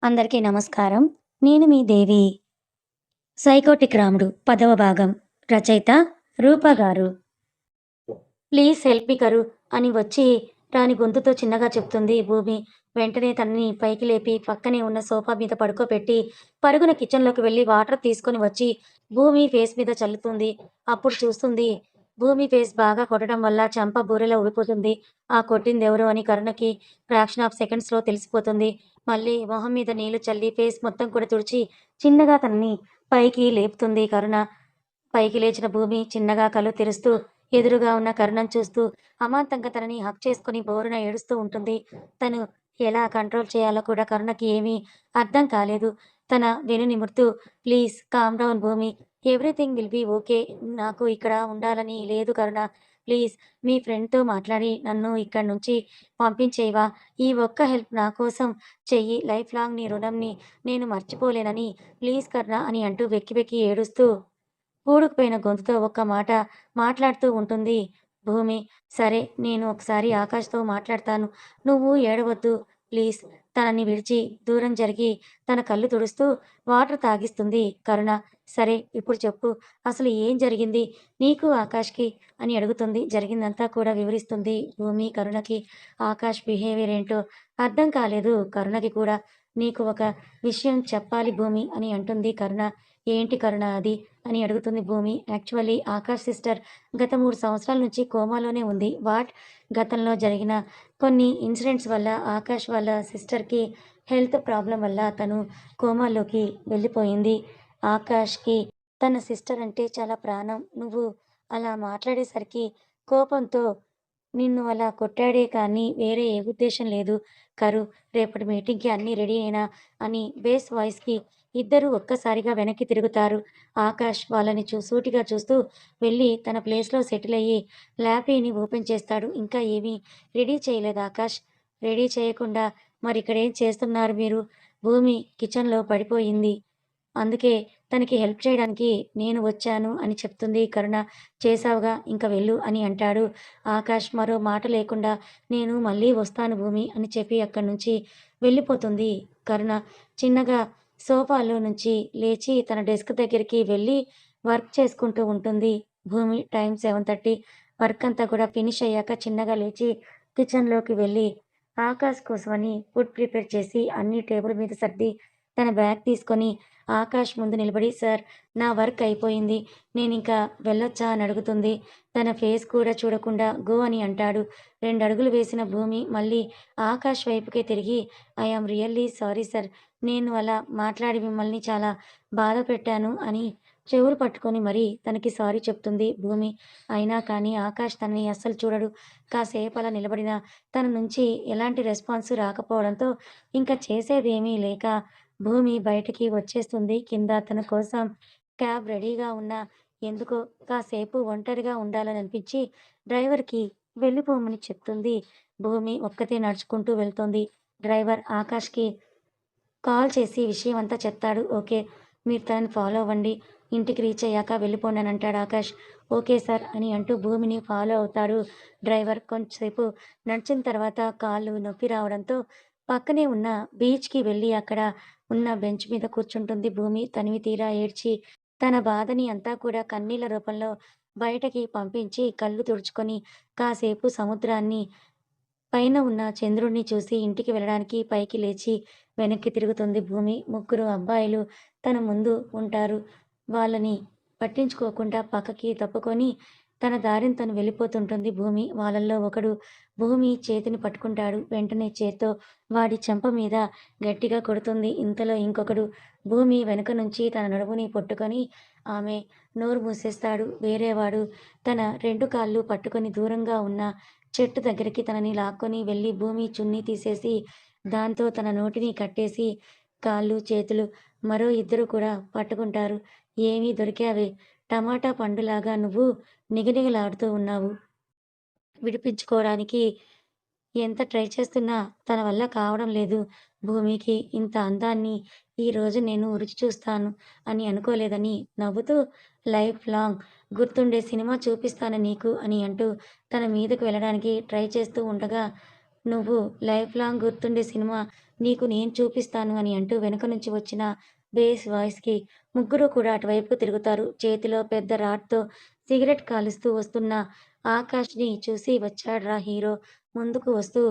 అందరికీ నమస్కారం. నేను మీ దేవి. 'సైకోటిక్ రాముడు' 10వ భాగం. రచయిత రూప గారు. ప్లీజ్ హెల్ప్ మీ కరు అని వచ్చి రాని గొంతుతో చిన్నగా చెప్తుంది భూమి. వెంటనే తనని పైకి లేపి పక్కనే ఉన్న సోఫా మీద పడుకోబెట్టి పరుగున కిచెన్‌లోకి వెళ్లి వాటర్ తీసుకొని వచ్చి భూమి ఫేస్ మీద చల్లుతుంది. అప్పుడు చూస్తుంది భూమి ఫేస్ బాగా కొట్టడం వల్ల చెంప బూరెలా ఊడిపోతుంది. ఆ కొట్టిందెవరు అని కరుణకి ఫ్రాక్షన్ ఆఫ్ సెకండ్స్‌లో తెలిసిపోతుంది. మళ్ళీ మొహం మీద నీళ్లు చల్లి ఫేస్ మొత్తం కూడా తుడిచి చిన్నగా తనని పైకి లేపుతుంది కరుణ. పైకి లేచిన భూమి చిన్నగా కళ్ళు తెరుస్తూ ఎదురుగా ఉన్న కరుణను చూస్తూ అమాంతంగా తనని హగ్ చేసుకొని బోరున ఏడుస్తూ ఉంటుంది. తను ఎలా కంట్రోల్ చేయాలో కూడా కరుణకి ఏమీ అర్థం కాలేదు. తన వెను నిమురుతూ please calm down Bhumi. Everything will be okay. నాకు ఇక్కడ ఉండాలని లేదు కరుణ. ప్లీజ్ మీ ఫ్రెండ్‌తో మాట్లాడి నన్ను ఇక్కడి నుంచి పంపించేయవా? ఈ ఒక్క హెల్ప్ నా కోసం చెయ్యి. లైఫ్ లాంగ్ నీ రుణంని నేను మర్చిపోలేనని ప్లీజ్ కరుణ అని అంటూ వెక్కి వెక్కి ఏడుస్తూ పూడుకుపోయిన గొంతుతో ఒక్క మాట మాట్లాడుతూ ఉంటుంది భూమి. సరే నేను ఒకసారి ఆకాష్‌తో మాట్లాడతాను. నువ్వు ఏడవద్దు ప్లీజ్. తనని విడిచి దూరం జరిగి తన కళ్ళు తుడుస్తూ వాటర్ తాగిస్తుంది కరుణ. సరే ఇప్పుడు చెప్పు. అసలు ఏం జరిగింది నీకు ఆకాష్‌కి అని అడుగుతుంది. జరిగిందంతా కూడా వివరిస్తుంది భూమి కరుణకి. ఆకాష్ బిహేవియర్ ఏంటో అర్థం కాలేదు కరుణకి కూడా. నీకు ఒక విషయం చెప్పాలి భూమి అని అంటుంది కరుణ. ఏంటి కరుణ అది? అని అడుగుతుంది భూమి. యాక్చువల్లీ ఆకాష్ సిస్టర్ గత 3 సంవత్సరాల నుంచి కోమాలోనే ఉంది. వాట్? గతంలో జరిగిన కొన్ని ఇన్సిడెంట్స్ వల్ల ఆకాష్ వాళ్ళ సిస్టర్‌కి హెల్త్ ప్రాబ్లమ్ వల్ల తను కోమాలోకి వెళ్ళిపోయింది. ఆకాష్‌కి తన సిస్టర్ అంటే చాలా ప్రాణం. నువ్వు అలా మాట్లాడేసరికి కోపంతో నిన్ను అలా కొట్టాడే కానీ వేరే ఏ ఉద్దేశ్యం లేదు కరు. రేపటి మీటింగ్‌కి అన్నీ రెడీ ఏనా? అని బేస్ వాయిస్‌కి ఇద్దరూ ఒక్కసారిగా వెనక్కి తిరుగుతారు. ఆకాష్ వాళ్ళని సూటిగా చూస్తూ వెళ్ళి తన ప్లేస్‌లో సెటిల్ అయ్యి ల్యాపీని ఓపెన్ చేస్తాడు. ఇంకా ఏమీ రెడీ చేయలేదా ఆకాష్? రెడీ చేయకుండా మరిక్కడేం చేస్తున్నారు మీరు? భూమి కిచెన్‌లో పడిపోయింది. అందుకే తనకి హెల్ప్ చేయడానికి నేను వచ్చాను అని చెప్తుంది కరుణ. చేశావుగా ఇంక వెళ్ళు అని అంటాడు. ఆకాష్ మరో మాట లేకుండా నేను మళ్ళీ వస్తాను భూమి అని చెప్పి అక్కడి నుంచి వెళ్ళిపోతుంది కరుణ. చిన్నగా సోఫాలో నుంచి లేచి తన డెస్క్ దగ్గరికి వెళ్ళి వర్క్ చేసుకుంటూ ఉంటుంది భూమి. టైం 7:30. వర్క్ అంతా కూడా ఫినిష్ అయ్యాక చిన్నగా లేచి కిచెన్‌లోకి వెళ్ళి ఆకాష్ కోసమని ఫుడ్ ప్రిపేర్ చేసి అన్నీ టేబుల్ మీద సర్ది తన బ్యాగ్ తీసుకొని ఆకాష్ ముందు నిలబడి సార్ నా వర్క్ అయిపోయింది. నేనింకా వెళ్ళొచ్చా అని అడుగుతుంది. తన ఫేస్ కూడా చూడకుండా గో అని అంటాడు. 2 అడుగులు వేసిన భూమి మళ్ళీ ఆకాష్ వైపుకే తిరిగి I am really sorry sir. నేను అలా మాట్లాడి మిమ్మల్ని చాలా బాధ పెట్టాను అని చెవులు పట్టుకొని మరీ తనకి సారీ చెప్తుంది భూమి. అయినా కానీ ఆకాష్ తనని అస్సలు చూడడు. కాసేపు అలా నిలబడినా తన నుంచి ఎలాంటి రెస్పాన్స్ రాకపోవడంతో ఇంక చేసేదేమీ లేక భూమి బయటికి వచ్చేస్తుంది. కింద తన కోసం క్యాబ్ రెడీగా ఉన్నా ఎందుకో కాసేపు ఒంటరిగా ఉండాలని అనిపించి డ్రైవర్‌కి వెళ్ళిపోమని చెప్తుంది. భూమి ఒక్కతే నడుచుకుంటూ వెళ్తోంది. డ్రైవర్ ఆకాష్‌కి కాల్ చేసి విషయం అంతా చెప్తాడు. ఓకే. మీరు తనని ఫాలో అవ్వండి. ఇంటికి రీచ్ అయ్యాక వెళ్ళిపోండి అని అంటాడు ఆకాష్. ఓకే సార్ అని అంటూ భూమిని ఫాలో అవుతాడు డ్రైవర్. కొంచెంసేపు నడిచిన తర్వాత కాళ్ళు నొప్పి రావడంతో పక్కనే ఉన్న బీచ్‌కి వెళ్ళి అక్కడ ఉన్న బెంచ్ మీద కూర్చుంటుంది భూమి. తనివి తీరా ఏడ్చి తన బాధని అంతా కూడా కన్నీళ్ల రూపంలో బయటకి పంపించి కళ్ళు తుడుచుకొని కాసేపు సముద్రాన్ని పైన ఉన్న చంద్రుడిని చూసి ఇంటికి వెళ్ళడానికి పైకి లేచి వెనక్కి తిరుగుతుంది భూమి. ముగ్గురు అబ్బాయిలు తన ముందు ఉంటారు. వాళ్ళని పట్టించుకోకుండా పక్కకి తప్పుకొని తన దారిన తను వెళ్ళిపోతుంటుంది భూమి. వాళ్ళల్లో ఒకడు భూమి చేతిని పట్టుకుంటాడు. వెంటనే చేత్తో వాడి చెంప మీద గట్టిగా కొడుతుంది. ఇంతలో ఇంకొకడు భూమి వెనుక నుంచి తన నడుముని పట్టుకొని ఆమె నోరు మూసేస్తాడు. వేరేవాడు తన 2 కాళ్ళు పట్టుకొని దూరంగా ఉన్న చెట్టు దగ్గరికి తనని లాక్కొని వెళ్ళి భూమి చున్నీ తీసేసి దాంతో తన నోటిని కట్టేసి కాళ్ళు, చేతులు మరో ఇద్దరు కూడా పట్టుకుంటారు. ఏమీ దొరికావే టమాటా పండులాగా నువ్వు నిగనిగలాడుతూ ఉన్నావు. విడిపించుకోవడానికి ఎంత ట్రై చేస్తున్నా తన వల్ల కావడం లేదు. భూమికి ఇంత అందాన్ని ఈరోజు నేను రుచి చూస్తాను అని అనుకోలేదని నవ్వుతూ లైఫ్ లాంగ్ గుర్తుండే సినిమా చూపిస్తాను నీకు అని అంటూ తన మీదకు వెళ్ళడానికి ట్రై చేస్తూ ఉండగా నువ్వు లైఫ్ లాంగ్ గుర్తుండే సినిమా నీకు నేను చూపిస్తాను అని అంటూ వెనక నుంచి వచ్చిన బేస్ వాయిస్‌కి ముగ్గురు కూడా అటువైపుకు తిరుగుతారు. చేతిలో పెద్ద రాడ్‌తో సిగరెట్ కాలుస్తూ వస్తున్న ఆకాష్‌ని చూసి వచ్చాడ్రా హీరో ముందుకు వస్తూ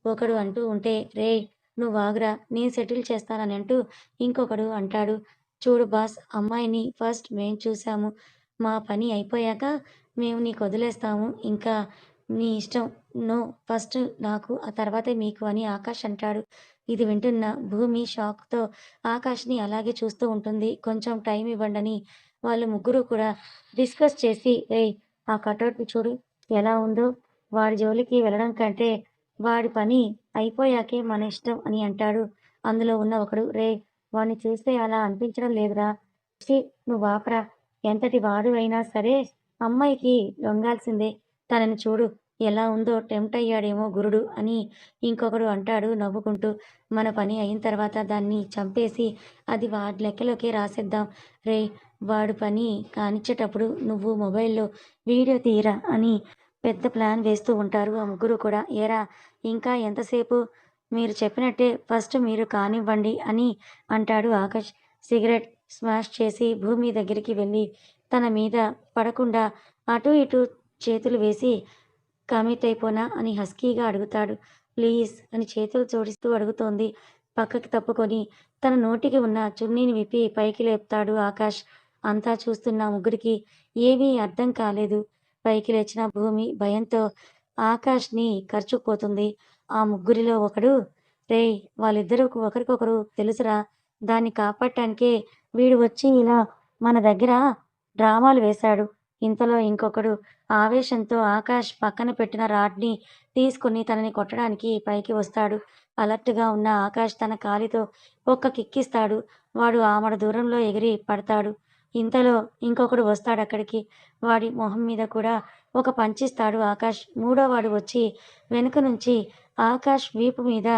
ఒకడు అంటూ ఉంటే, "రేయ్! నువ్వాగురా నేను సెటిల్ చేస్తానని" అంటూ ఇంకొకడు అంటాడు. "చూడు బాస్ అమ్మాయిని ఫస్ట్ మేం చూసాము. మా పని అయిపోయాక మేము నీకొదిలేస్తాము. ఇంకా నీ ఇష్టం. నో ఫస్ట్ నాకు ఆ తర్వాతే మీకు" అని ఆకాష్ అంటాడు. ఇది వింటున్న భూమి షాక్‌తో ఆకాష్‌ని అలాగే చూస్తూ ఉంటుంది. కొంచెం టైం ఇవ్వండని వాళ్ళు ముగ్గురు కూడా డిస్కస్ చేసి, "రేయ్! ఆ కటౌట్‌ని చూడు ఎలా ఉందో. వాడి జోలికి వెళ్ళడం కంటే వాడి పని అయిపోయాకే మన ఇష్టం" అని అంటాడు. అందులో ఉన్న ఒకడు, "రేయ్! వాడిని చూస్తే అలా అనిపించడం లేదురా. ఛీ! నువ్వాపరా. ఎంతటి వాడు అయినా సరే అమ్మాయికి లొంగాల్సిందే. తనని చూడు ఎలా ఉందో టెంప్ట్ అయ్యాడేమో గురుడు" అని ఇంకొకడు అంటాడు నవ్వుకుంటూ. "మన పని అయిన తర్వాత దాన్ని చంపేసి అది వాడి లెక్కలోకే రాసేద్దాం. రేయ్! వాడు పని కానిచ్చేటప్పుడు నువ్వు మొబైల్‌లో వీడియో తీయరా" అని పెద్ద ప్లాన్ వేస్తూ ఉంటారు ఆ ముగ్గురు కూడా. "ఏరా ఇంకా ఎంతసేపు? మీరు చెప్పినట్టే ఫస్ట్ మీరు కానివ్వండి" అని అంటాడు ఆకాష్. సిగరెట్ స్మాష్ చేసి భూమి దగ్గరికి వెళ్ళి తన మీద పడకుండా అటూ ఇటూ చేతులు వేసి కమిట్ అయిపోనా అని హస్కీగా అడుగుతాడు. "ప్లీజ్" అని చేతులు జోడిస్తూ అడుగుతోంది. పక్కకి తప్పుకొని తన నోటికి ఉన్న చున్నీని విప్పి పైకి లేపుతాడు ఆకాష్. అంతా చూస్తున్న ముగ్గురికి ఏమీ అర్థం కాలేదు. పైకి లేచిన భూమి భయంతో ఆకాష్‌ని కరుచుకుపోతుంది. ఆ ముగ్గురిలో ఒకడు, "రేయ్! వాళ్ళిద్దరూ ఒకరికొకరు తెలుసురా. దాన్ని కాపాడటానికే వీడు వచ్చి ఇలా మన దగ్గర డ్రామాలు వేశాడు." ఇంతలో ఇంకొకడు ఆవేశంతో ఆకాష్ పక్కన పెట్టిన రాడ్‌ని తీసుకొని తనని కొట్టడానికి పైకి వస్తాడు. అలర్ట్‌గా ఉన్న ఆకాష్ తన కాలితో ఒక్క కిక్కిస్తాడు. వాడు ఆమడ దూరంలో ఎగిరి పడతాడు. ఇంతలో ఇంకొకడు వస్తాడక్కడికి. వాడి మొహం మీద కూడా ఒక పంచిస్తాడు ఆకాష్. మూడోవాడు వచ్చి వెనుక నుంచి ఆకాష్ వీపు మీద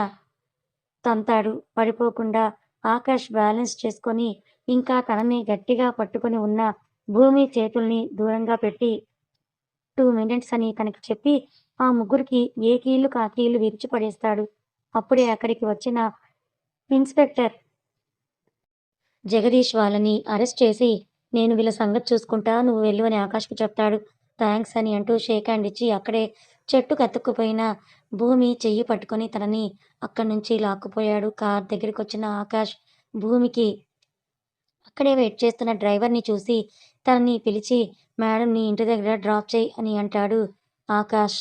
తంతాడు. పడిపోకుండా ఆకాష్ బ్యాలెన్స్ చేసుకొని ఇంకా తనని గట్టిగా పట్టుకొని ఉన్న భూమి చేతుల్ని దూరంగా పెట్టి 2 మినిట్స్ అని తనకి చెప్పి ఆ ముగ్గురికి ఏ కీళ్ళు కా కీళ్ళు విరిచి పడేస్తాడు. అప్పుడే అక్కడికి వచ్చిన ఇన్స్‌పెక్టర్ జగదీష్ వాళ్ళని అరెస్ట్ చేసి, "నేను వీళ్ళ సంగతి చూసుకుంటా. నువ్వు వెళ్ళు" అని ఆకాష్‌కి చెప్తాడు. థాంక్స్ అని అంటూ షేక్ హ్యాండ్ ఇచ్చి అక్కడే చెట్టుకు అతుక్కుపోయిన భూమి చెయ్యి పట్టుకొని తనని అక్కడి నుంచి లాక్కుపోయాడు. కారు దగ్గరికొచ్చిన ఆకాష్ భూమికి అక్కడే వెయిట్ చేస్తున్న డ్రైవర్‌ని చూసి తనని పిలిచి, "మేడంని ఇంటి దగ్గర డ్రాప్ చెయ్" అని అంటాడు ఆకాష్.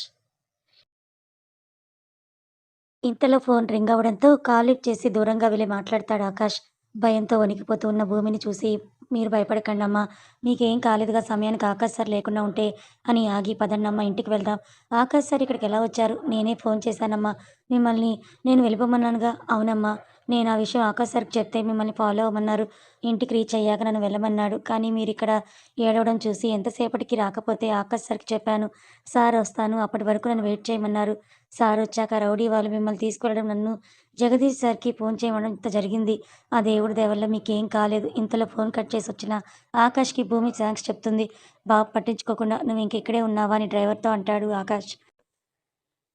ఇంతలో ఫోన్ రింగ్ అవ్వడంతో కాల్ లిఫ్ట్ చేసి దూరంగా వెళ్లి మాట్లాడతాడు ఆకాష్. భయంతో వణికిపోతూ ఉన్న భూమిని చూసి, "మీరు భయపడకండమ్మా. మీకేం కాలేదుగా సమయానికి ఆకాష్ సార్ లేకుండా ఉంటే" అని ఆగి, "పదండమ్మా ఇంటికి వెళ్దాం." "ఆకాష్ సార్ ఇక్కడికెలా వచ్చారు?" "నేనే ఫోన్ చేశానమ్మా. మిమ్మల్ని నేను వెళ్ళిపోమన్నానుగా." "అవునమ్మా. నేను ఆ విషయం ఆకాష్ సార్‌కి చెప్తే మిమ్మల్ని ఫాలో అవ్వమన్నారు. ఇంటికి రీచ్ అయ్యాక నన్ను వెళ్ళమన్నాడు. కానీ మీరిక్కడ ఏడవడం చూసి ఎంతసేపటికి రాకపోతే ఆకాష్ సార్‌కి చెప్పాను. సార్ వస్తాను అప్పటి వరకు నన్ను వెయిట్ చేయమన్నారు. సారొచ్చాక రౌడీ వాళ్ళు మిమ్మల్ని తీసుకెళ్లడం నన్ను జగదీష్ సార్‌కి ఫోన్ చేయమనడం ఇంత జరిగింది. ఆ దేవుడి దయ వల్ల మీకేం కాలేదు." ఇంతలో ఫోన్ కట్ చేసొచ్చిన ఆకాష్‌కి భూమి థాంక్స్ చెప్తుంది. "బాబు పట్టించుకోకుండా నువ్వింక ఇక్కడే ఉన్నావా?" అని డ్రైవర్‌తో అంటాడు ఆకాష్.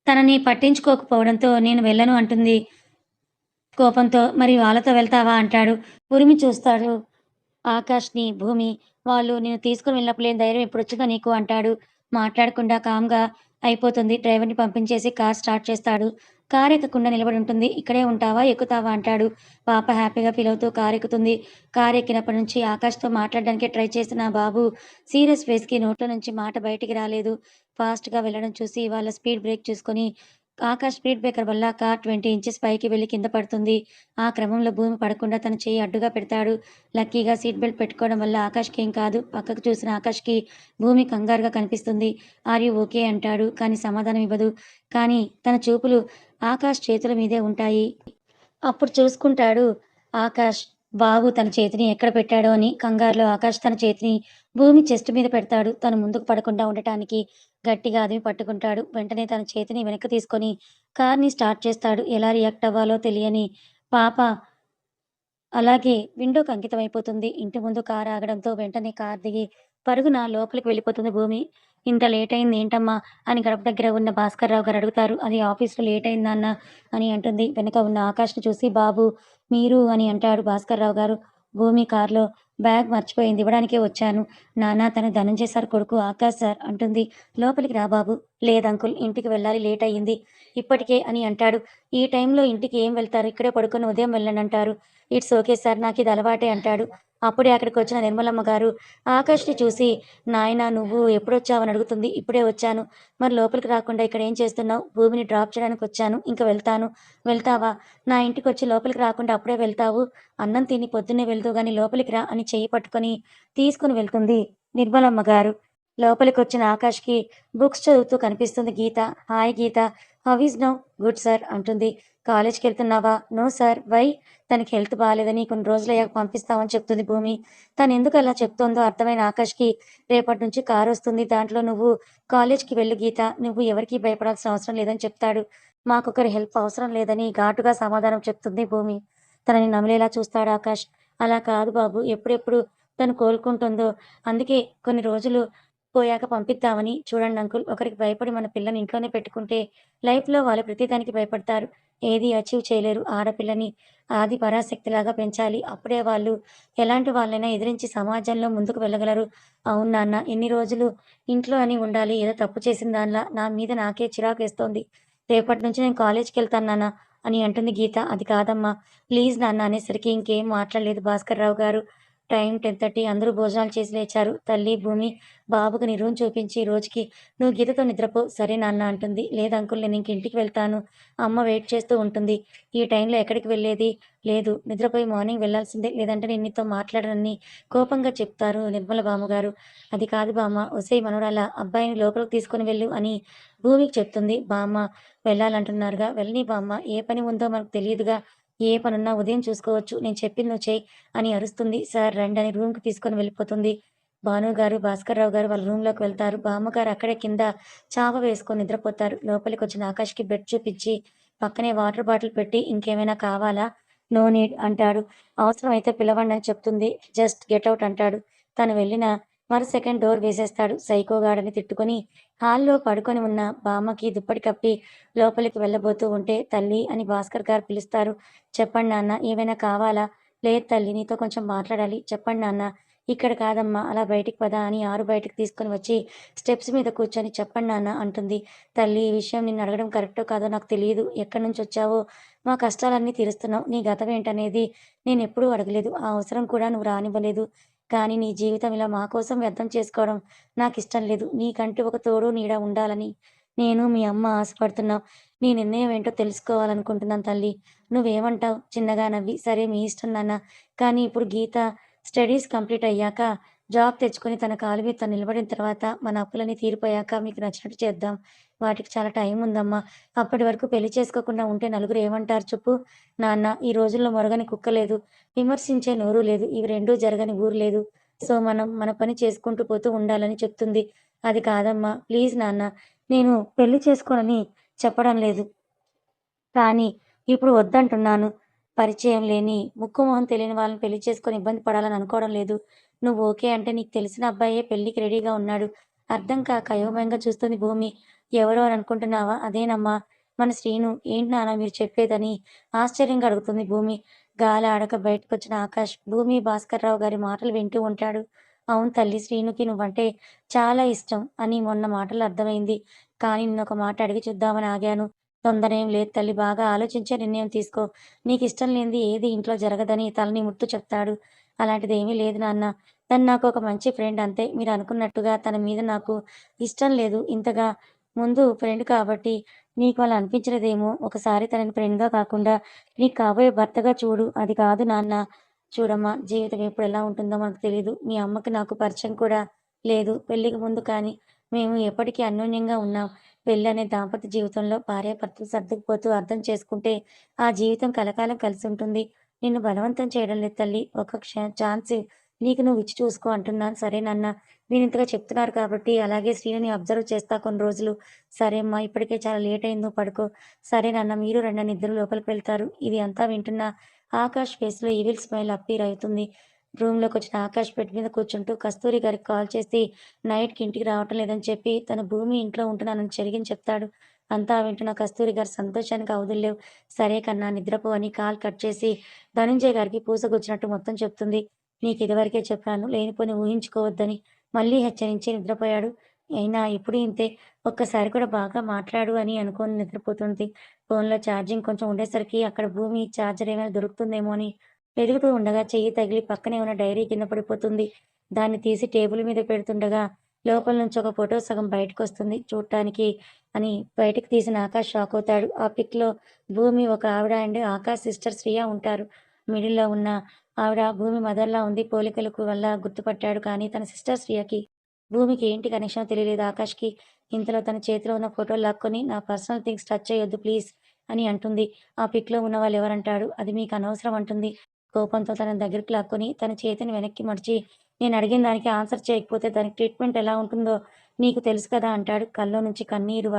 తనని పట్టించుకోకపోవడంతో నేను వెళ్ళను అంటుంది కోపంతో. "మరి వాళ్ళతో వెళ్తావా?" అంటాడు. ఉరిమి చూస్తాడు ఆకాష్‌ని భూమి. "వాళ్ళు నిన్ను తీసుకొని వెళ్ళినప్పుడు లేని ధైర్యం ఇప్పుడొచ్చిందా నీకు?" అంటాడు. మాట్లాడకుండా కామ్‌గా అయిపోతుంది. డ్రైవర్‌ని పంపించేసి కార్ స్టార్ట్ చేస్తాడు. కార్ ఎక్కకుండా నిలబడి ఉంటుంది. "ఇక్కడే ఉంటావా? ఎక్కుతావా?" అంటాడు. పాప హ్యాపీగా ఫీల్ అవుతూ కార్ ఎక్కుతుంది. కార్ ఎక్కినప్పటి నుంచి ఆకాష్‌తో మాట్లాడడానికే ట్రై చేసిన బాబు సీరియస్ ఫేస్‌కి నోట్లో నుంచి మాట బయటికి రాలేదు. ఫాస్ట్‌గా వెళ్ళడం చూసి వాళ్ళ స్పీడ్ బ్రేక్ చూసుకొని ఆకాష్ స్పీడ్ బ్రేకర్ వల్ల కార్ 20 ఇంచెస్ పైకి వెళ్లి కింద పడుతుంది. ఆ క్రమంలో భూమి పడకుండా తన చెయ్యి అడ్డుగా పెడతాడు. లక్కీగా సీట్ బెల్ట్ పెట్టుకోవడం వల్ల ఆకాష్‌కేం కాదు. పక్కకు చూసిన ఆకాష్‌కి భూమి కంగారుగా కనిపిస్తుంది. "Are you okay?" అంటాడు. కానీ సమాధానం ఇవ్వదు. కానీ తన చూపులు ఆకాష్ చేతుల మీదే ఉంటాయి. అప్పుడు చూసుకుంటాడు ఆకాష్. బాబు తన చేతిని ఎక్కడ పెట్టాడో అని. కంగారులో ఆకాష్ తన చేతిని భూమి చెస్ట్ మీద పెడతాడు. తను ముందుకు పడకుండా ఉండటానికి గట్టిగా అదిమి పట్టుకుంటాడు. వెంటనే తన చేతిని వెనక్కి తీసుకొని కార్‌ని స్టార్ట్ చేస్తాడు. ఎలా రియాక్ట్ అవ్వాలో తెలియని పాప అలాగే విండోకి అంకితమైపోతుంది. ఇంటి ముందు కారు ఆగడంతో వెంటనే కారు దిగి పరుగున లోపలికి వెళ్ళిపోతుంది భూమి. ఇంత లేట్ అయింది ఏంటమ్మా అని గడప దగ్గర ఉన్న భాస్కర్రావు గారు అడుగుతారు. అది ఆఫీస్‌లో లేట్ అయింది నాన్న అని అంటుంది. వెనక ఉన్న ఆకాష్‌ని చూసి బాబు మీరు అని అంటాడు భాస్కర్రావు గారు. భూమి కార్‌లో బ్యాగ్ మర్చిపోయింది ఇవ్వడానికే వచ్చాను. నాన్న తను ధనంజయ్ సార్ కొడుకు ఆకాష్ సార్ అంటుంది. లోపలికి రా బాబు. లేదంకుల్ ఇంటికి వెళ్ళాలి లేట్ అయ్యింది. ఇప్పటికే అని అంటాడు. ఈ టైంలో ఇంటికి ఏం వెళ్తారు? ఇక్కడే పడుకొని ఉదయం వెళ్ళండంటారు. ఇట్స్ ఓకే సార్ నాకిది అలవాటే అంటాడు. అప్పుడే అక్కడికొచ్చిన నిర్మలమ్మ గారు ఆకాష్‌ని చూసి నాయనా నువ్వు ఎప్పుడొచ్చావని అడుగుతుంది. ఇప్పుడే వచ్చాను. మరి లోపలికి రాకుండా ఇక్కడ ఏం చేస్తున్నావు? భూమిని డ్రాప్ చేయడానికొచ్చాను. ఇంక వెళ్తాను. వెళ్తావా? నా ఇంటికొచ్చి లోపలికి రాకుండా అప్పుడే వెళ్తావు? అన్నం తిని పొద్దున్నే వెళ్దువు గాని లోపలికి రా అని చెయ్యి పట్టుకొని తీసుకొని వెళ్తుంది నిర్మలమ్మ గారు. లోపలికొచ్చిన ఆకాష్‌కి బుక్స్ చదువుతూ కనిపిస్తుంది Geetha. Hi Geetha. How is now? Good sir అంటుంది. కాలేజ్‌కెళ్తున్నావా? No sir. వై? తనకి హెల్త్ బాలేదని కొన్ని రోజులయ్యాక పంపిస్తామని చెప్తుంది భూమి. తనెందుకు అలా చెప్తోందో అర్థమైన ఆకాష్‌కి రేపటి నుంచి కారొస్తుంది. దాంట్లో నువ్వు కాలేజ్‌కి వెళ్ళు గీత. నువ్వు ఎవరికీ భయపడాల్సిన అవసరం లేదని చెప్తాడు. మాకొకరి హెల్ప్ అవసరం లేదని ఘాటుగా సమాధానం చెప్తుంది భూమి. తనని నమిలేలా చూస్తాడు ఆకాష్. అలా కాదు బాబు. ఎప్పుడెప్పుడు తను కోలుకుంటుందో అందుకే కొన్ని రోజులు పోయాక పంపిద్దామని. చూడండి అంకుల్ ఒకరికి భయపడి మన పిల్లని ఇంట్లోనే పెట్టుకుంటే లైఫ్‌లో వాళ్ళు ప్రతిదానికి భయపడతారు. ఏది అచీవ్ చేయలేరు. ఆడపిల్లని ఆది పరాశక్తిలాగా పెంచాలి. అప్పుడే వాళ్ళు ఎలాంటి వాళ్ళనైనా ఎదిరించి సమాజంలో ముందుకు వెళ్ళగలరు. అవును నాన్న ఎన్ని రోజులు ఇంట్లో అని ఉండాలి. ఏదో తప్పు చేసిన దానిలా నా మీద నాకే చిరాకేస్తోంది. రేపటి నుంచి నేను కాలేజ్‌కెళ్తాను నాన్న అని అంటుంది గీత. అది కాదమ్మా! ప్లీజ్ నాన్న అనేసరికి ఇంకేం మాట్లాడలేదు భాస్కర్‌రావు గారు. టైం 10:30 అందరూ భోజనాలు చేసి లేచారు. తల్లి భూమి బాబుకి నీ రూమ్ చూపించి ఈ రోజుకి నువ్వు గీతతో నిద్రపో. సరే నాన్న అంటుంది. లేదు అంకుల్ నేనింక ఇంటికి వెళ్తాను. అమ్మ వెయిట్ చేస్తూ ఉంటుంది. ఈ టైంలో ఎక్కడికి వెళ్ళేది? లేదు. నిద్రపోయి మార్నింగ్ వెళ్ళాల్సిందే. లేదంటే నేను నీతో మాట్లాడనని కోపంగా చెప్తారు నిర్మల బామ్మగారు. అది కాదు బామ్మ. ఒసేయ్ మనవరాలా అబ్బాయిని లోపలికి తీసుకొని వెళ్ళు అని భూమికి చెప్తుంది. బామ్మ వెళ్ళాలంటున్నారుగా వెళ్ళనీ బామ్మ. ఏ పని ఉందో మనకు తెలీదుగా. ఏ పనున్నా ఉదయం చూసుకోవచ్చు. నేను చెప్పింది నువ్వు చెయ్యి అని అరుస్తుంది. సార్ రండి అని రూమ్‌కి తీసుకొని వెళ్ళిపోతుంది. భానుగారు, భాస్కర్‌రావు గారు వాళ్ళ రూమ్‌లోకి వెళ్తారు. బామ్మగారు అక్కడే కింద చాప వేసుకొని నిద్రపోతారు. లోపలికొచ్చిన ఆకాష్‌కి బెడ్ చూపించి, పక్కనే వాటర్ బాటిల్ పెట్టి, "ఇంకేమైనా కావాలా?" "నో నీడ్" అంటాడు. "అవసరమైతే పిలవండి" అని చెప్తుంది. "జస్ట్ గెట్ ఔట్" అంటాడు. తను వెళ్ళిన మరు సెకండ్ డోర్ వేసేస్తాడు. సైకోగాడని తిట్టుకొని హాల్‌లో పడుకొని ఉన్న బామ్మకి దుప్పటి కప్పి లోపలికి వెళ్ళబోతూ ఉంటే, "తల్లి" అని భాస్కర్ గారు పిలుస్తారు. "చెప్పండి నాన్న ఏమైనా కావాలా?" "లేదు తల్లి నీతో కొంచెం మాట్లాడాలి." "చెప్పండి నాన్న." "ఇక్కడ కాదమ్మా అలా బయటికి పద" అని ఆరు బయటికి తీసుకొని వచ్చి స్టెప్స్ మీద కూర్చొని "చెప్పండి నాన్న" అంటుంది. "తల్లి ఈ విషయం నిన్ను అడగడం కరెక్టో కాదో నాకు తెలీదు. ఎక్కడి నుంచొచ్చావో మా కష్టాలన్నీ తీరుస్తున్నావు. నీ గతం ఏంటనేది నేనెప్పుడూ అడగలేదు. ఆ అవసరం కూడా నువ్వు రానివ్వలేదు. కానీ నీ జీవితం ఇలా మా కోసం వ్యర్థం చేసుకోవడం నాకిష్టం లేదు. నీకంటూ ఒక తోడు, నీడ ఉండాలని నేను, మీ అమ్మ ఆశపడుతున్నాం. నీ నిర్ణయం ఏంటో తెలుసుకోవాలనుకుంటున్నాను తల్లి. నువ్వేమంటావు?" చిన్నగా నవ్వి, "సరే మీ ఇష్టం నాన్న. కానీ ఇప్పుడు గీత స్టడీస్ కంప్లీట్ అయ్యాక, జాబ్ తెచ్చుకొని తన కాళ్ళ మీద తను నిలబడిన తర్వాత, మన అప్పులన్నీ తీరిపోయాక మీకు నచ్చినట్టు చేద్దాం. వాటికి చాలా టైం ఉందమ్మా. అప్పటి వరకు పెళ్లి చేసుకోకుండా ఉంటే నలుగురు ఏమంటారు చెప్పు? నాన్న ఈ రోజుల్లో మొరగని కుక్క లేదు. విమర్శించే నోరు లేదు. ఇవి రెండూ జరగని ఊరు లేదు. సో, మనం మన పని చేసుకుంటూ పోతూ ఉండాలని చెప్తుంది. అది కాదమ్మా! ప్లీజ్ నాన్న. నేను పెళ్లి చేసుకోనని చెప్పడం లేదు. కానీ ఇప్పుడు వద్దంటున్నాను. పరిచయం లేని, ముక్కు మొహం తెలియని వాళ్ళని పెళ్లి చేసుకొని ఇబ్బంది పడాలని అనుకోవడం లేదు. నువ్వు ఓకే అంటే నీకు తెలిసిన అబ్బాయే పెళ్ళికి రెడీగా ఉన్నాడు. అర్థం కాక అయోమయంగా చూస్తుంది భూమి. ఎవరో అని అనుకుంటున్నావా? అదేనమ్మా మన శ్రీను. ఏంటి నాన్న మీరు చెప్పేదని ఆశ్చర్యంగా అడుగుతుంది భూమి. గాలి ఆడక బయటకొచ్చిన ఆకాష్ భూమి, భాస్కర్‌రావు గారి మాటలు వింటూ ఉంటాడు. అవును తల్లి శ్రీనుకి నువ్వంటే చాలా ఇష్టం అని మొన్న మాటల్లో అర్థమైంది. కానీ నిన్నొక మాట అడిగి చూద్దామని ఆగాను. తొందర ఏం లేదు తల్లి. బాగా ఆలోచించే నిర్ణయం తీసుకో. నీకిష్టం లేనిది ఏది ఇంట్లో జరగదని తల నిమురుతూ చెప్తాడు. అలాంటిదేమీ లేదు నాన్న. తను నాకు ఒక మంచి ఫ్రెండ్ అంతే. మీరనుకున్నట్టుగా తన మీద నాకు ఇష్టం లేదు. ఇంతగా ముందు ఫ్రెండ్ కాబట్టి నీకు అలా అనిపించలేదేమో. ఒకసారి తనని ఫ్రెండ్‌గా కాకుండా నీకు కాబోయే భర్తగా చూడు. అది కాదు నాన్న. చూడమ్మా జీవితం ఎప్పుడు ఎలా ఉంటుందో మనకు తెలీదు. మీ అమ్మకి నాకు పరిచయం కూడా లేదు. పెళ్ళికి ముందు కానీ మేము ఎప్పటికీ అన్యోన్యంగా ఉన్నాం. పెళ్ళనే దాంపత్య జీవితంలో భార్యాభర్తలు సర్దుకుపోతూ అర్థం చేసుకుంటే ఆ జీవితం కలకాలం కలిసుంటుంది. నిన్ను బలవంతం చేయడం లేదు తల్లి. ఒక ఛాన్స్ నీకు నువ్వు ఇచ్చి చూసుకో అంటున్నాను. సరేనన్నా. మీరింతగా చెప్తున్నారు కాబట్టి అలాగే శ్రీనుని అబ్జర్వ్ చేస్తా కొన్ని రోజులు. సరే అమ్మా ఇప్పటికే చాలా లేట్ అయింది నువ్వు పడుకో. సరే నాన్న మీరు రండి అని ఇద్దరు లోపలికి వెళ్తారు. ఇది అంతా వింటున్న ఆకాష్ ఫేస్‌లో ఈవిల్ స్మైల్ అప్పీర్ అవుతుంది. రూమ్‌లోకొచ్చిన ఆకాష్ బెడ్ మీద కూర్చుంటూ కస్తూరి గారికి కాల్ చేసి నైట్‌కి ఇంటికి రావటం లేదని చెప్పి తను భూమి ఇంట్లో ఉంటున్నానని జరిగింది చెప్తాడు. అంతా వింటున్న కస్తూరి గారు సంతోషానికి అవధుల్లేవు. సరే కన్నా నిద్రపో అని కాల్ కట్ చేసి ధనంజయ్ గారికి పూసగుచ్చినట్టు మొత్తం చెప్తుంది. నీకిదివరకే చెప్పాను లేనిపోని ఊహించుకోవద్దని. మళ్ళీ హెచ్చరించి నిద్రపోయాడు. అయినా ఎప్పుడూ ఇంతే. ఒక్కసారి కూడా బాగా మాట్లాడు అని అనుకోని నిద్రపోతుంది. ఫోన్‌లో ఛార్జింగ్ కొంచెం ఉండేసరికి అక్కడ భూమి చార్జర్ ఏమైనా దొరుకుతుందేమో అని వెదుగుతూ ఉండగా చెయ్యి తగిలి పక్కనే ఉన్న డైరీ కింద పడిపోతుంది. దాన్ని తీసి టేబుల్ మీద పెడుతుండగా లోపల నుంచి ఒక ఫోటో సగం బయటకొస్తుంది. చూడటానికి అని బయటకి తీసిన ఆకాష్ షాకవుతాడు. ఆ పిక్‌లో భూమి ఒక ఆవిడ అండ్ ఆకాష్ సిస్టర్ శ్రియ ఉంటారు. మిడిల్‌లో ఉన్న ఆవిడ భూమి మదర్‌లా ఉంది. పోలికలకు వల్ల గుర్తుపట్టాడు. కానీ తన సిస్టర్ శ్రియకి, భూమికి ఏంటి కనెక్షనో తెలియలేదు ఆకాష్‌కి. ఇంతలో తన చేతిలో ఉన్న ఫోటోలు లాక్కొని నా పర్సనల్ థింగ్స్ టచ్ చేయొద్దు ప్లీజ్ అని అంటుంది. ఆ పిక్‌లో ఉన్నవాళ్ళు ఎవరంటాడు. అది మీకు అనవసరం అంటుంది. కోపంతో తనని దగ్గరికి లాక్కొని తన చేతిని వెనక్కి మడిచి నేనడిగిన దానికి ఆన్సర్ చేయకపోతే దానికి ట్రీట్మెంట్ ఎలా ఉంటుందో నీకు తెలుసు కదా అంటాడు. కళ్ళలో నుంచి కన్నీరు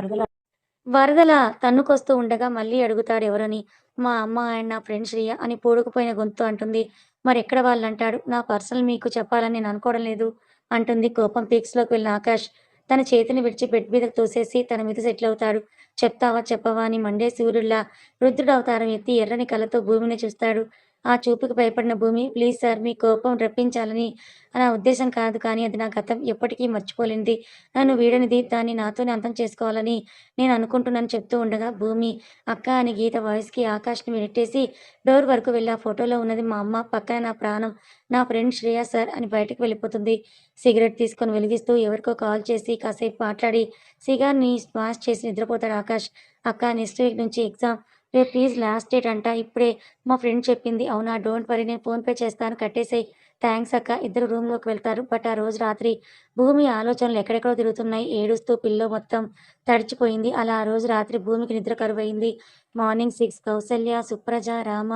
వరదలా తన్నుకొస్తూ ఉండగా మళ్ళీ అడుగుతాడెవరని. మా అమ్మ అండ్ నా ఫ్రెండ్ శ్రియ అని పూడుకుపోయిన గొంతుతో అంటుంది. మరెక్కడ వాళ్ళంటాడు. నా పర్సనల్ మీకు చెప్పాలని నేను అనుకోవడం లేదు అంటుంది కోపం పీక్స్‌లోకి వెళ్ళిన ఆకాష్. తన చేతిని విడిచి బెడ్ మీదకి తోసేసి తన మీద సెటిలవుతాడు. చెప్తావా చెప్పవా అని మండే సూర్యుడిలా రుద్రుడవతారం ఎత్తి ఎర్రని కళ్ళతో భూమిని చూస్తాడు. ఆ చూపుకి భయపడిన భూమి ప్లీజ్ సార్ మీ కోపం రప్పించాలని నా ఉద్దేశం కాదు కానీ అది నా గతం ఎప్పటికీ మర్చిపోలేనిది. నన్ను వీడనిది దాన్ని నాతోనే అంతం చేసుకోవాలని నేను అనుకుంటున్నాను చెప్తూ ఉండగా భూమి అక్క అని గీత వాయిస్‌కి ఆకాష్‌ని నెట్టేసి డోర్ వరకు వెళ్ళి ఆ ఫోటోలో ఉన్నది మా అమ్మ, పక్కన నా ప్రాణం, నా ఫ్రెండ్ శ్రేయ సార్ అని బయటకు వెళ్ళిపోతుంది. సిగరెట్ తీసుకొని వెలిగిస్తూ ఎవరికో కాల్ చేసి కాసేపు మాట్లాడి సిగార్‌ని స్మాష్ చేసి నిద్రపోతాడు ఆకాష్. అక్క నెక్స్ట్ వీక్ నుంచి ఎగ్జామ్. రేపు ప్లీజ్ లాస్ట్ డేట్ అంట. ఇప్పుడే మా ఫ్రెండ్ చెప్పింది. అవునా డోంట్ వర్రీ నేను ఫోన్‌పే చేస్తాను కట్టేసేయి. థాంక్స్ అక్క. ఇద్దరు రూమ్‌లోకి వెళ్తారు. బట్ ఆ రోజు రాత్రి భూమి ఆలోచనలు ఎక్కడెక్కడో తిరుగుతున్నాయి. ఏడుస్తూ పిల్లో మొత్తం తడిచిపోయింది. అలా ఆ రోజు రాత్రి భూమికి నిద్ర కరువయింది. మార్నింగ్ 6 కౌసల్య, సుప్రజ, రామ,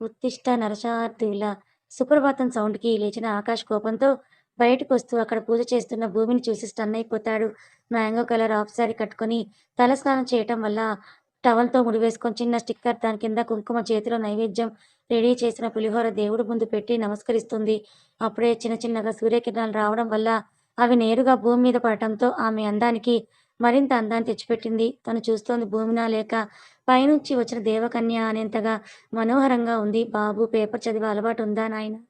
ఉత్తిష్ట నరశార్దూల సుప్రభాతం సౌండ్‌కి లేచిన ఆకాష్ కోపంతో బయటకొస్తూ అక్కడ పూజ చేస్తున్న భూమిని చూసి స్టన్ అయిపోతాడు. మ్యాంగో కలర్ హాఫ్ సారీ కట్టుకొని తలస్నానం చేయటం వల్ల టవల్‌తో ముడివేసుకొని చిన్న స్టిక్కర్ దాని కింద కుంకుమ చేతిలో నైవేద్యం రెడీ చేసిన పులిహోర దేవుడి ముందు పెట్టి నమస్కరిస్తుంది. అప్పుడే చిన్న చిన్నగా సూర్యకిరణాలు రావడం వల్ల అవి నేరుగా భూమి మీద పడటంతో ఆమె అందానికి మరింత అందాన్ని తెచ్చిపెట్టింది. తను చూస్తోంది భూమినా లేక పైనుంచి వచ్చిన దేవకన్య అనేంతగా మనోహరంగా ఉంది. బాబు పేపర్ చదివే అలవాటుందా నాయనా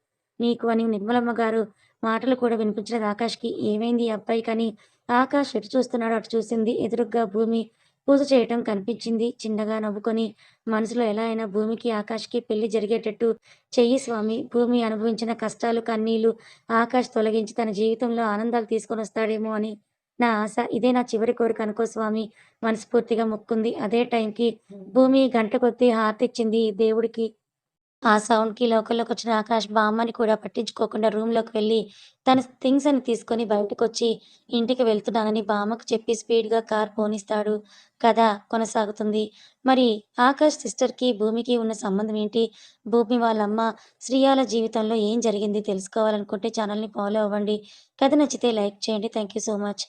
నీకు అని నిర్మలమ్మ గారు మాటలు కూడా వినిపించలేదు ఆకాష్‌కి. ఏమైంది ఈ అబ్బాయికని ఆకాష్ ఎటు చూస్తున్నాడో అటు చూసింది. ఎదురుగ్గా భూమి పూజ చేయటం కనిపించింది. చిన్నగా నవ్వుకొని మనసులో ఎలా అయినా భూమికి, ఆకాష్‌కి పెళ్లి జరిగేటట్టు చెయ్యి స్వామి. భూమి అనుభవించిన కష్టాలు, కన్నీళ్లు ఆకాష్ తొలగించి తన జీవితంలో ఆనందాలు తీసుకొనొస్తాడేమో అని నా ఆశ. ఇదే నా చివరి కోరిక అనుకో స్వామి మనస్ఫూర్తిగా మొక్కుంది. అదే టైంకి భూమి గంట కొద్దీ హారతిచ్చింది దేవుడికి. ఆ సౌండ్‌కి లోకంలోకొచ్చిన ఆకాష్ బామ్మని కూడా పట్టించుకోకుండా రూమ్‌లోకి వెళ్ళి తన థింగ్స్ అన్ని తీసుకొని బయటకొచ్చి ఇంటికి వెళ్తున్నానని బామ్మకు చెప్పి స్పీడ్‌గా కార్ పోనిస్తాడు. కథ కొనసాగుతుంది. మరి ఆకాష్ సిస్టర్‌కి, భూమికి ఉన్న సంబంధం ఏంటి? భూమి వాళ్ళమ్మ శ్రియాల జీవితంలో ఏం జరిగింది తెలుసుకోవాలనుకుంటే ఛానల్‌ని ఫాలో అవ్వండి. కథ నచ్చితే లైక్ చేయండి. Thank you so much.